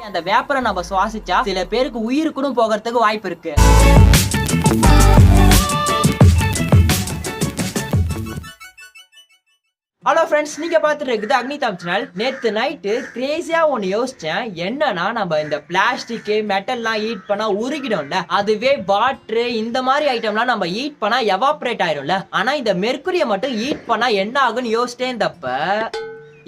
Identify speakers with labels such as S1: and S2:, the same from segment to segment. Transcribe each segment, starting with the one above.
S1: அந்த வேப்பரை நம்ம சுவாசிச்சா சில பேருக்கு உயிருக்கு போகிறதுக்கு வாய்ப்பு இருக்கு. ஹலோ ஃப்ரெண்ட்ஸ், நீங்க பார்த்துட்டு இருக்குது அக்னி சேனல். நேற்று நைட்டு கிரேசியா ஒன்று யோசிச்சேன். என்னன்னா, நம்ம இந்த பிளாஸ்டிக் மெட்டல்லாம் ஹீட் பண்ணா உருகிடும்ல, அதுவே வாட்டர் இந்த மாதிரி ஐட்டம்லாம் நம்ம ஹீட் பண்ணா எவாப்ரேட் ஆயிரும்ல. ஆனா இந்த மெர்க்குரியை மட்டும் ஹீட் பண்ணா என்ன ஆகுன்னு யோசிச்சேன்.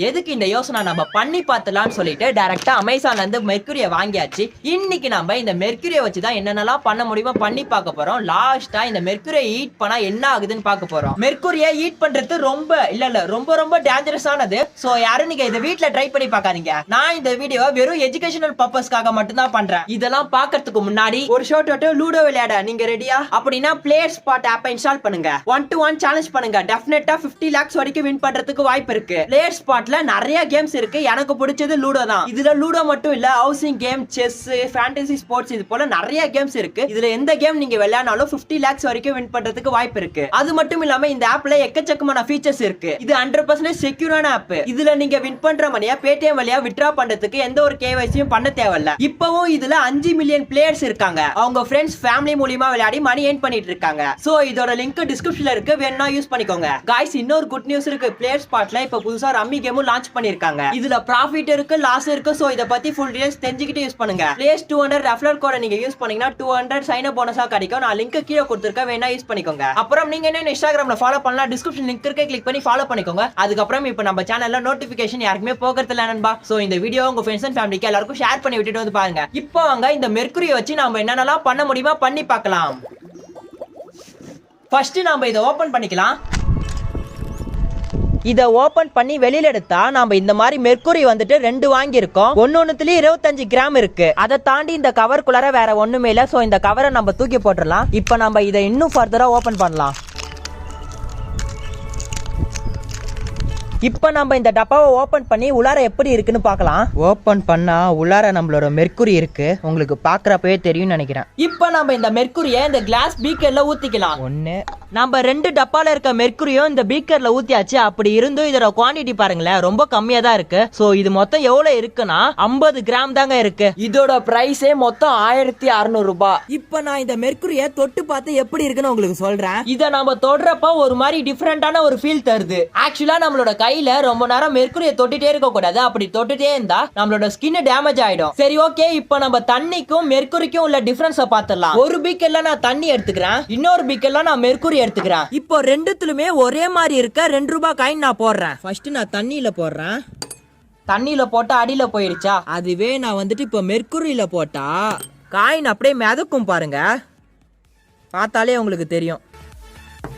S1: எதுக்கு இந்த யோசனை நம்ம பண்ணி பார்த்தலாம்னு சொல்லிட்டு டைரக்டா அமேசான்ல இருந்து மெர்க்குரியை வாங்கியாச்சு. இன்னைக்கு நம்ம இந்த மெர்க்குரியை வச்சுதான் என்னென்னலாம் பண்ண முடியுமோ பண்ணி பார்க்க போறோம். லாஸ்டா இந்த மெர்க்குரியை ஹீட் பண்ணா என்ன ஆகுதுன்னு பார்க்க போறோம். மெர்க்குரியை ஹீட் பண்றது ரொம்ப டேஞ்சரஸானது. சோ யாரும் நீங்க இதை வீட்ல ட்ரை பண்ணி பார்க்காதீங்க. நான் இந்த வீடியோ வெறும் எஜுகேஷனல் பர்பஸ்க்காக மட்டும் தான் பண்றேன். இதெல்லாம் பார்க்கிறதுக்கு முன்னாடி ஒரு ஷார்ட் லூடோ விளையாட நீங்க ரெடியா? அப்படின்னா பிளேயர்ஸ்பாட் ஆப்பை இன்ஸ்டால் பண்ணுங்க. 1-to-1 சேலஞ்ச் பண்ணுங்க. டெஃபினட்டா 50 lakhs வரைக்கும் வின் பண்றதுக்கு வாய்ப்பு இருக்கு. பிளேயர்ஸ்பாட் நிறைய கேம்ஸ் இருக்கு. எனக்கு பிடிச்சது லூடோ தான். இதுல லூடோ மட்டும் இல்ல, housing game, chess, fantasy sports, இது போல நிறைய கேம்ஸ் இருக்கு. இதுல எந்த கேம் நீங்க விளையாடினாலும் 50 lakhs வரைக்கும் வின் பண்றதுக்கு வாய்ப்பு இருக்கு. அது மட்டும் இல்லாம இந்த ஆப்ல எக்கச்சக்கமான ஃபீச்சர்ஸ் இருக்கு. இது 100% செக்யூரான ஆப். இதுல நீங்க வின் பண்ற மணியா பேடிஎம் வழியா வித்ட்ரா பண்றதுக்கு எந்த ஒரு கேவைசியும் பண்ண தேவையில்ல. இப்பவும் இதுல 5 மில்லியன் பிளேயர்ஸ் இருக்காங்க. அவங்க ஃப்ரெண்ட்ஸ், ஃபேமிலி மூலமா விளையாடி மணி ஏர்ன் பண்ணிட்டு இருக்காங்க. சோ இதோட லிங்க் டிஸ்கிரிப்ஷன்ல இருக்கு, வேணா யூஸ் பண்ணிக்கோங்க. गाइस, இன்னொரு குட் நியூஸ் இருக்கு. பிளேயர்ஸ்பாட்ல இப்ப புதுசா ரம்மி கேம் லான்ச் பண்ணிருக்காங்க. இதுல ப்ராஃபிட் இருக்கு, லாஸ் இருக்கு. சோ இத பத்தி ஃபுல் டீடைல்ஸ் தெரிஞ்சுக்கிட்டு யூஸ் பண்ணுங்க. பிளேஸ் 200 ரெஃபரல் கோட நீங்க யூஸ் பண்ணீங்கன்னா 200 சைன் அப் போனஸா கிடைக்கும். நான் லிங்க் கீழ கொடுத்திருக்கேன், வேணா யூஸ் பண்ணிக்கோங்க. அப்புறம் நீங்க என்ன இன்ஸ்டாகிராம்ல ஃபாலோ பண்ணலாம், டிஸ்கிரிப்ஷன் லிங்க் இருக்கு, கிளிக் பண்ணி ஃபாலோ பண்ணிக்கோங்க. அதுக்கப்புறம் இப்போ நம்ம சேனல்ல நோட்டிபிகேஷன் யாருக்குமே போகிறது இல்ல நண்பா. சோ இந்த வீடியோ உங்க ஃப்ரெண்ட்ஸ் அண்ட் ஃபேமிலிக்கு எல்லாருக்கும் ஷேர் பண்ணி விட்டுட்டு வந்து பாருங்க. இப்போ வாங்க இந்த மெர்க்குரியை வச்சு நாம என்னென்னலாம் பண்ண முடியுமா பண்ணி பார்க்கலாம். ஃபர்ஸ்ட் நாம இதை ஓபன் பண்ணிக்கலாம். இதை ஓபன் பண்ணி வெளியில எடுத்தா நாம இந்த மாதிரி மெர்க்குரி வந்துட்டு 2 வாங்கியிருக்கோம். ஒன்னொன்னுலயும் 25 கிராம் இருக்கு. அதை தாண்டி இந்த கவருக்குள்ளார வேற ஒண்ணுமே இல்ல. சோ இந்த கவரை நம்ம தூக்கி போட்டுடலாம். இப்போ நம்ம இதை இன்னும் ஃபர்தரா ஓபன் பண்ணலாம். இப்போ நம்ம இந்த டப்பாவை ஓபன் பண்ணி உள்ளார எப்படி இருக்குன்னு பார்க்கலாம். ஓபன் பண்ணா உள்ளார நம்மளோட மெர்க்குரி இருக்கு. உங்களுக்கு பாக்குறப்பவே தெரியும் நினைக்கிறேன். இப்போ நம்ம இந்த மெர்க்குரியை இந்த கிளாஸ் பீக்கர்ல ஊத்திக்கலாம். நம்ம 2 டப்பால இருக்க மெர்க்குரியும் இந்த பீக்கர்ல ஊத்தியாச்சு. அப்படி இருந்தும் இதோட குவாண்டிட்டி பாருங்களேன், ரொம்ப கம்மியா தான் இருக்கு. சோ இது மொத்தம் எவ்வளவு இருக்குன்னா 50 கிராம் தாங்க இருக்கு. இதோட பிரைஸே மொத்தம் 1600 ரூபாய். இப்போ நான் இந்த மெர்க்குரியை தொட்டு பார்த்து எப்படி இருக்குன்னு உங்களுக்கு சொல்றேன். இதை நம்ம தொடுறப்ப ஒரு மாதிரி டிஃபரெண்டான ஒரு ஃபீல் தருது. ஆக்சுவலா நம்மளோட கையில ரொம்ப நேரம் மெர்க்குரியை தொட்டுட்டே இருக்க கூடாது. அப்படி தொட்டுட்டே இருந்தா நம்மளோட ஸ்கின் டேமேஜ் ஆயிடும். சரி, ஓகே. இப்போ நம்ம தண்ணிக்கும் மெர்க்குரிக்கும் உள்ள டிஃபரன்ஸ பாத்துடலாம். ஒரு பீக்கர்ல நான் தண்ணி எடுத்துக்கிறேன், இன்னொரு பீக்கர்ல நான் மெர்க்குரி எடுத்துக்கிறேன். இப்போ ரெண்டுத்துலயுமே ஒரே மாதிரி இருக்க 2 ரூபாய் காயின் நான் போடுறேன். ஃபர்ஸ்ட் நான் தண்ணியில போடுறேன். தண்ணியில போட்டா அடியில போயிடுச்சா? அதுவே நான் வந்துட்டு இப்போ மெர்க்குரியில போட்டா காயின் அப்படியே மிதக்கும் பாருங்க. பார்த்தாலே உங்களுக்கு தெரியும்.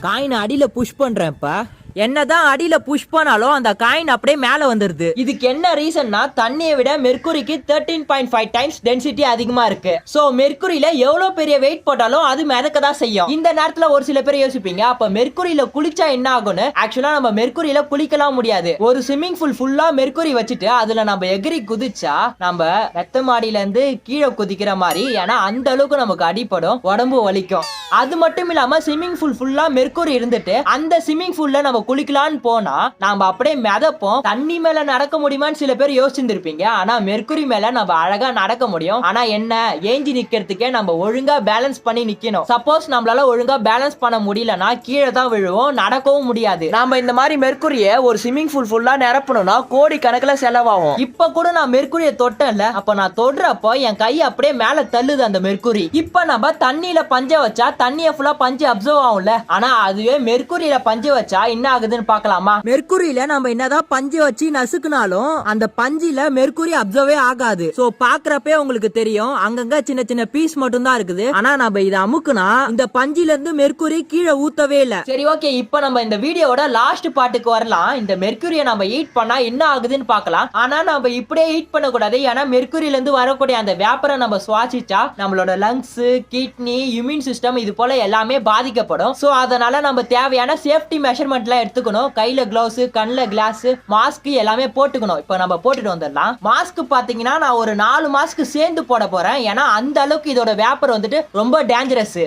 S1: காயின் அடியில புஷ் பண்றேன். இப்ப என்னதான் அடியில புஷ் பண்ணாலும் அந்த காயின் அப்படியே மேல வந்துருது. இதுக்கு என்ன ரீசன்னா, தண்ணியை விட மெர்க்குரிக்கு 13.5 டைம்ஸ் டென்சிட்டி அதிகமா இருக்கு. சோ மெர்க்குரியில எவ்வளவு பெரிய வெயிட் போட்டாலும் அது மிதக்க தான் செய்யும். இந்த நேரத்துல ஒரு சில பேர் யோசிப்பீங்க, அப்ப மெர்க்குரியில குளிச்சா என்ன ஆகும்னு. ஆக்சுவலா நம்ம மெர்க்குரியில குளிக்கலாம் முடியாது. ஒரு ஸ்விம்மிங் பூல் ஃபுல்லா மெர்க்குரி வச்சுட்டு அதுல நம்ம எகிரி குதிச்சா நம்ம மெத்த மாடியில இருந்து கீழே குதிக்கிற மாதிரி. ஏன்னா அந்த அளவுக்கு நமக்கு அடிப்படும், உடம்பு வலிக்கும். அது மட்டும் இல்லாம ஸ்விம்மிங் பூல் ஃபுல்லா மெர்க்குரி இருந்துட்டு அந்த ஸ்விம்மிங் பூல்ல நம்ம குளிக்கலான்னு போனா நாம அப்படியே மிதப்போம். தண்ணி மேல நடக்க முடியுமான்னு சில பேர் யோசிச்சிருப்பீங்க. ஆனா மெர்க்குரி மேல நம்ம அழகா நடக்க முடியும். ஆனா என்ன, ஏஞ்சி நிக்கிறதுக்கே நம்ம ஒழுங்கா பேலன்ஸ் பண்ணி நிக்கணும். சப்போஸ் நம்மளால ஒழுங்கா பேலன்ஸ் பண்ண முடியலன்னா கீழே தான் விழுவோம், நடக்கவும் முடியாது. நாம இந்த மாதிரி மெர்க்குரியை ஒரு ஸ்விம்மிங் பூல் ஃபுல்லா நிரப்பணும்னா கோடி கணக்குல செலவாகும். இப்ப கூட நான் மெர்க்குரியை தொட்டேன்ல, அப்ப நான் தொடுறப்போ என் கை அப்படியே மேல தள்ளுது அந்த மெர்க்குரி. இப்ப நம்ம தண்ணியில பஞ்ச வச்சா தண்ணியை ஃபுல்லா பஞ்சு அப்சர்வ் ஆகும்ல. ஆனா அதுவே மெர்க்குரியில பஞ்சு வச்சா என்ன ஆகுதுன்னு பார்க்கலாமா? மெர்க்குரியில நம்ம என்னதான் பஞ்சு வச்சு நசுக்குனாலும் அந்த பஞ்சில மெர்க்குரி அப்சர்வே ஆகாது. சோ பாக்குறப்பே உங்களுக்கு தெரியும், அங்கங்க சின்ன சின்ன பீஸ் மட்டும் தான் இருக்குது. ஆனா நம்ம இதை அமுக்குனா இந்த பஞ்சில இருந்து மெர்க்குரி கீழே ஊத்தவே இல்ல. சரி, ஓகே. இப்போ நம்ம இந்த வீடியோட லாஸ்ட் பார்ட்டுக்கு வரலாம். இந்த மெர்க்குரியை நம்ம ஹீட் பண்ணா என்ன ஆகுதுன்னு பார்க்கலாம். ஆனா நம்ம இப்படியே ஹீட் பண்ண கூடாது. ஏன்னா மெர்க்குரியில இருந்து வரக்கூடிய அந்த வேப்பரை நம்ம சுவாசிச்சா நம்மளோட லங்ஸ், கிட்னி, இம்யூன் சிஸ்டம் இது போல எல்லாமே பாதிக்கப்படும். சோ அதனால நம்ம தேவையான சேஃப்டி மெஷர்மெண்ட்லாம் எடுத்துக்கணும். கையில கிளவுஸ், கண்ணுல கிளாஸ், மாஸ்க் எல்லாமே போட்டுக்கணும். இப்போ நம்ம போட்டுட்டு வந்துடலாம். மாஸ்க் பாத்தீங்கன்னா நான் ஒரு 4 மாஸ்க் சேர்ந்து போட போறேன். ஏன்னா அந்த அளவுக்கு இதோட வேப்பர் வந்துட்டு ரொம்ப டேஞ்சரஸ்.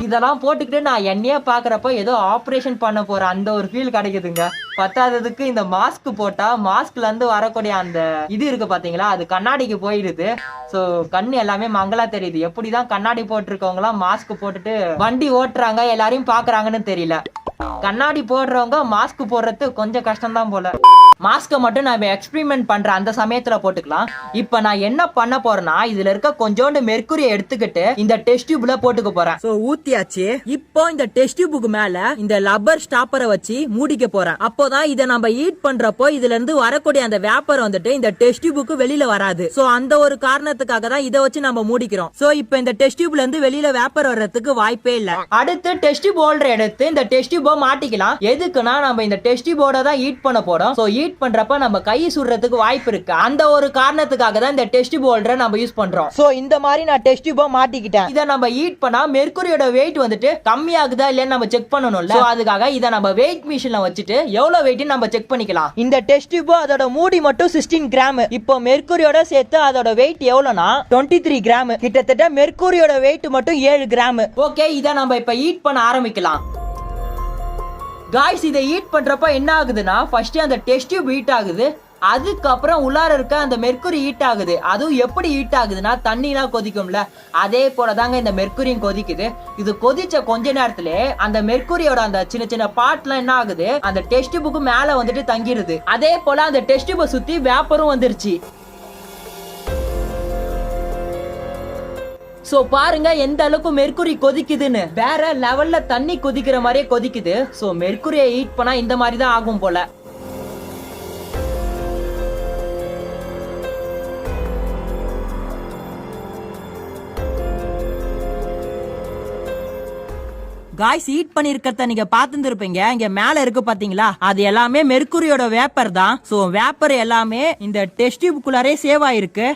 S1: இத அதெல்லாம் போட்டுக்கிட்டு நான் என்னையே பாக்குறப்ப ஏதோ ஆபரேஷன் பண்ண போற அந்த ஒரு ஃபீல் கிடைக்குதுங்க. பத்தாததுக்கு இந்த மாஸ்க் போட்டா மாஸ்க்ல இருந்து வரக்கூடிய அந்த இது இருக்கு பாத்தீங்களா, அது கண்ணாடிக்கு போயிடுது. சோ கண்ணு எல்லாமே மங்களா தெரியுது. எப்படிதான் கண்ணாடி போட்டிருக்கவங்க எல்லாம் மாஸ்க் போட்டுட்டு வண்டி ஓட்டுறாங்க எல்லாரையும் பாக்குறாங்கன்னு தெரியல. கண்ணாடி போடுறவங்க மாஸ்க் போடுறது கொஞ்சம் கஷ்டம் தான் போல. மாஸ்க மட்டும் நான் எக்ஸ்பெரிமெண்ட் பண்ற அந்த சமயத்துல போட்டுக்கலாம். இப்ப நான் என்ன பண்ண போறேன்னா, இதுல இருக்க கொஞ்சோண்டு மெர்க்குரியை எடுத்துக்கிட்டு இந்த டெஸ்ட் டியூப்ல போட்டுக்க போறேன். சோ ஊத்தியாச்சு. இப்போ இந்த டெஸ்ட் டியூபுக்கு மேல இந்த லப்பர் ஸ்டாப்பரை வச்சு மூடிக்க போறேன். அப்போதான் இதை நம்ம ஹீட் பண்றப்போ இதுல இருந்து வரக்கூடிய அந்த வேப்பர் வந்துட்டு இந்த டெஸ்ட் டியூபுக்கு வெளியில வராது. சோ அந்த ஒரு காரணத்துக்காக தான் இதை வச்சு நம்ம மூடிக்கிறோம். சோ இப்போ இந்த டெஸ்ட் டியூப்ல இருந்து வெளியில வேப்பர் வர்றதுக்கு வாய்ப்பே இல்ல. அடுத்து டெஸ்ட் டியூப் ஹோல்டர் எடுத்து இந்த டெஸ்ட் டியூப மாட்டிக்கலாம். எதுக்குன்னா நம்ம இந்த டெஸ்ட் டியூபோட தான் ஹீட் பண்ண போறோம். சோ ஹீட் பண்றப்ப நம்ம கை சுடுறதுக்கு வாய்ப்பு இருக்கு. அந்த ஒரு காரணத்துக்காக தான் இந்த டெஸ்ட் டியூப் ஹோல்டரை நம்ம யூஸ் பண்றோம். சோ இந்த மாதிரி நான் டெஸ்ட் டியூப மாட்டிக்கிட்டேன். இத நம்ம ஹீட் பண்ணா மெர்க்குரியோட வெயிட் வந்துட்டு கம்மி ஆகுதா இல்லையா நம்ம செக் பண்ணணும்ல. சோ அதுக்காக இத நம்ம வெயிட் மிஷின்ல வச்சுட்டு எவ்வளவு வெயிட் நம்ம செக் பண்ணிக்கலாம். இந்த டெஸ்ட் டியூப் அதோட மூடி மட்டும் 16 கிராம். இப்போ மெர்க்குரியோட சேர்த்து அதோட வெயிட் எவ்வளவுனா 23 கிராம். கிட்டத்தட்ட மெர்க்குரியோட வெயிட் மட்டும் 7 கிராம். ஓகே, இத நம்ம இப்ப ஹீட் பண்ண ஆரம்பிக்கலாம். காய்ஸ், இதை ஹீட் பண்றப்ப என்ன ஆகுதுன்னா, ஃபர்ஸ்ட் அந்த டெஸ்ட் டியூப் ஹீட் ஆகுது. அதுக்கப்புறம் உள்ளார இருக்க அந்த மெர்க்குரி ஹீட் ஆகுது. அதுவும் எப்படி ஹீட் ஆகுதுன்னா, தண்ணிலாம் கொதிக்கும்ல, அதே போலதாங்க இந்த மெர்க்குரியும் கொதிக்குது. இது கொதிச்ச கொஞ்ச நேரத்துல அந்த மெர்க்குரியோட அந்த சின்ன சின்ன பார்ட்லாம் என்ன ஆகுது, அந்த டெஸ்ட் டியூபுக்கு மேல வந்துட்டு தங்கிருது. அதே போல அந்த டெஸ்ட் டியூபை சுத்தி வேப்பரும் வந்துருச்சு. சோ பாருங்க எந்த அளவுக்கு மெர்க்குரி கொதிக்குதுன்னு. வேற லெவல்ல தண்ணி கொதிக்கிற மாதிரியே கொதிக்குது. சோ மெர்க்குரியை ஹீட் பண்ணா இந்த மாதிரி தான் ஆகும் போல. காய்ஸ், ஹீட் பண்ணிருக்கிறத நீங்க பாத்துருப்பீங்க. இங்க மேல இருக்கு பாத்தீங்களா, அது எல்லாமே மெர்க்குரியோட வேப்பர் தான். சோ வேப்பர் எல்லாமே இந்த டெஸ்ட் டியூப்குள்ளாரே சேவ் ஆயிருக்கு.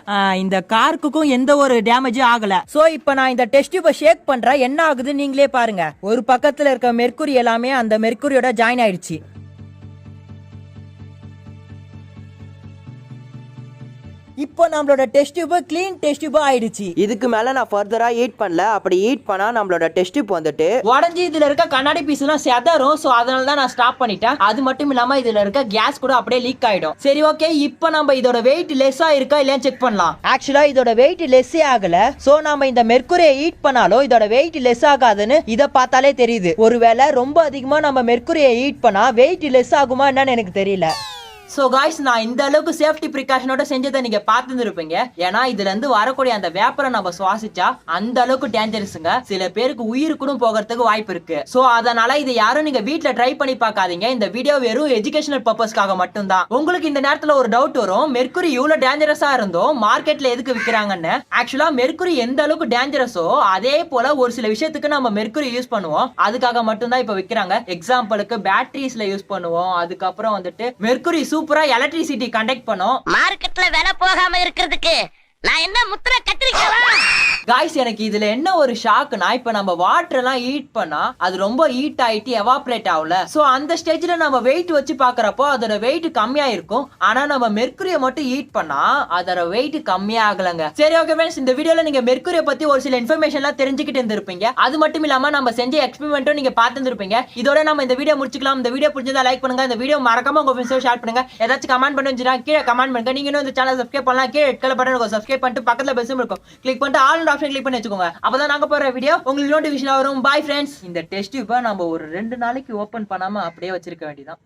S1: இந்த கார்க்குக்கும் எந்த ஒரு டேமேஜும் ஆகல. சோ இப்ப நான் இந்த டெஸ்ட் டியூபை ஷேக் பண்றேன். என்ன ஆகுது நீங்களே பாருங்க. ஒரு பக்கத்துல இருக்க மெர்க்குரி எல்லாமே அந்த மெர்க்குரியோட ஜாயின் ஆயிடுச்சு. இப்போ நம்மளோட test tube clean test tube ஆயிடுச்சு. இதுக்கு மேல நான் ஃபர்தரா ஹீட் பண்ணல. அப்படி ஹீட் பண்ணா நம்மளோட டெஸ்ட் டியூப் வந்துட்டு உடைஞ்சு இதுல இருக்க கண்ணாடி பீஸ் எல்லாம் செதறும். சோ அதனால தான் நான் ஸ்டாப் பண்ணிட்டேன். அது மட்டும் இல்லாம இதுல இருக்க கேஸ் கூட அப்படியே லீக் ஆயிடும். சரி, ஓகே, இப்போ நம்ம இதோட வெயிட் லெஸ்ஸா இருக்கா இல்லையா செக் பண்ணலாம். ஆக்சுவலா இதோட வெயிட் லெஸ்ஸே ஆகல. சோ நம்ம இந்த மெர்க்குரியை ஹீட் பண்ணாலும் இதோட வெயிட் லெஸ் ஆகாதுன்னு இத பார்த்தாலே தெரியுது. ஒருவேளை ரொம்ப அதிகமா நம்ம மெர்க்குரியை ஹீட் பண்ணா வெயிட் லெஸ் ஆகுமா என்னன்னு எனக்கு தெரியல. சோ காய்ஸ், நான் இந்த அளவுக்கு சேஃப்டி பிரிகாஷனோட செஞ்சதை நீங்க பார்த்துருப்பீங்க. ஏன்னா இதுல இருந்து வரக்கூடிய அந்த வேப்பரை நம்ம சுவாசிச்சா அந்த அளவுக்கு டேஞ்சரஸ்ங்க. சில பேருக்கு உயிர் கூட போகிறதுக்கு வாய்ப்பு இருக்கு. சோ அதனால இதை யாரும் நீங்க வீட்ல ட்ரை பண்ணி பார்க்காதீங்க. இந்த வீடியோ வெறும் எஜுகேஷனல் பர்பஸ்க்காக மட்டும்தான். உங்களுக்கு இந்த நேரத்துல ஒரு டவுட் வரும், மெர்க்குரி இவ்வளவு டேஞ்சரஸா இருந்தோம் மார்க்கெட்ல எதுக்கு விற்கிறாங்கன்னு. ஆக்சுவலா மெர்க்குரி எந்த அளவுக்கு டேஞ்சரஸோ அதே போல ஒரு சில விஷயத்துக்கு நம்ம மெர்க்குரி யூஸ் பண்ணுவோம். அதுக்காக மட்டும்தான் இப்ப விற்கிறாங்க. எக்ஸாம்பிளுக்கு பேட்டரிஸ்ல யூஸ் பண்ணுவோம். அதுக்கப்புறம் வந்துட்டு மெர்க்குரி சூப்பரா எலக்ட்ரிசிட்டி கண்டக்ட் பண்ணும்.
S2: மார்க்கெட்ல விலை போகாம இருக்கிறதுக்கு நான் என்ன முத்திர கத்திரிக்கவா?
S1: காய்ஸ், எனக்கு இதுல என்ன ஒரு ஷாக்னா, இப்ப நம்ம வாட்டர் எல்லாம் ஹீட் பண்ணா அது ரொம்ப ஹீட் ஆயிட்டு எவாபரேட் ஆகல. சோ அந்த ஸ்டேஜ்ல நம்ம வெயிட் வச்சு பாக்குறப்போ அதோட வெயிட் கம்மியா இருக்கும். ஆனா நம்ம மெர்க்குரியை மட்டும் ஹீட் பண்ணா அதோட வெயிட் கம்மியா ஆகலங்க. சரி, ஓகே ஃப்ரெண்ட்ஸ், இந்த வீடியோல நீங்க மெர்க்குரியை பத்தி ஒரு சில இன்ஃபர்மேஷன் எல்லாம் தெரிஞ்சுக்கிட்டு இருந்திருப்பீங்க. அது மட்டும் இல்லாம நம்ம செஞ்ச எக்ஸ்பெரிமெண்ட்டும் நீங்க பார்த்துருப்பீங்க. இதோட நம்ம இந்த வீடியோ முடிச்சுக்கலாம். இந்த வீடியோ பிடிச்சதா லைக் பண்ணுங்க. இந்த வீடியோ மறக்காம உங்க ஃப்ரெண்ட்ஸோட ஷேர் பண்ணுங்க. ஏதாச்சும் கமெண்ட் பண்ணுங்க, கீழே கமெண்ட் பண்ணுங்க. நீங்க இன்னும் இந்த சேனல் சப்ஸ்கிரைப் பண்ணலாம். கீழே ரெட் கலர் பட்டன் சப்ஸ்கிரைப் பண்ணிட்டு பக்கத்துல பெல் சிம்பல் இருக்கும், கிளிக் பண்ணிட்டு ஆல் ஆப்ஷன் கிளிக் பண்ணி வச்சுக்கோங்க. அப்பதான் நாங்க போற வீடியோ உங்களுக்கு நோட்டிபிகேஷன் வரும். Bye friends. இந்த டெஸ்ட் டியூபை நம்ம ஒரு 2 நாளைக்கு ஓபன் பண்ணாம அப்படியே வச்சிருக்க வேண்டியதான்.